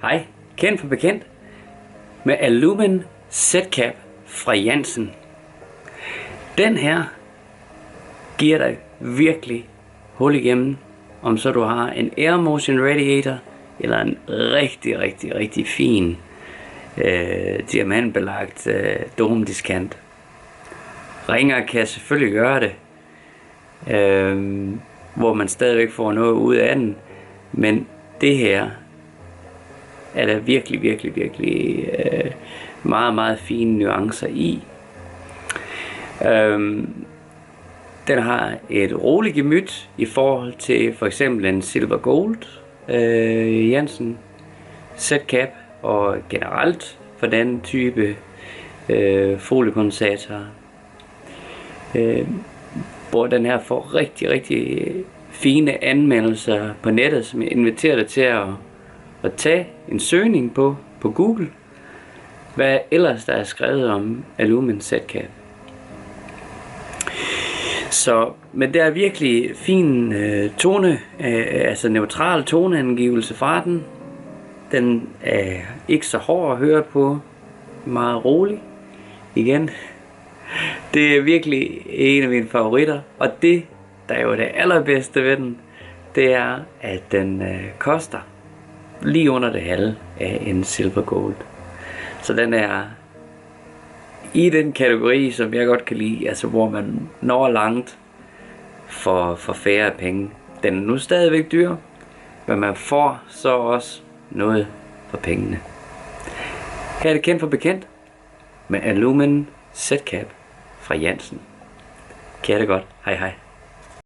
Hej, kendt for bekendt med Alumen Z-Cap fra Jansen. Den her giver dig virkelig hul igennem, om så du har en Air Motion Radiator eller en rigtig fin diamantbelagt domdiskant. Ringer kan selvfølgelig gøre det, hvor man stadigvæk får noget ud af den, men det her er der virkelig meget fine nuancer i. Den har et roligt gemyt i forhold til for eksempel en Silver Gold Jansen Z-Cap, og generelt for den type foliekondensator, hvor den her får rigtig fine anmeldelser på nettet, som jeg inviterer dig til at tage en søgning på Google, hvad ellers der er skrevet om Alumen Z-Cap. Men der er virkelig fin tone, altså neutral toneangivelse fra den. Den er ikke så hård at høre på, meget rolig. Igen, det er virkelig en af mine favoritter, og det, der er jo det allerbedste ved den, det er, at den koster lige under det halve af en Silver Gold. Så den er i den kategori, som jeg godt kan lide, altså hvor man når langt for færre penge. Den er nu stadigvæk dyr, men man får så også noget for pengene. Her er det kendt for bekendt med Alumen Z-Cap fra Jansen. Kan det godt. Hej.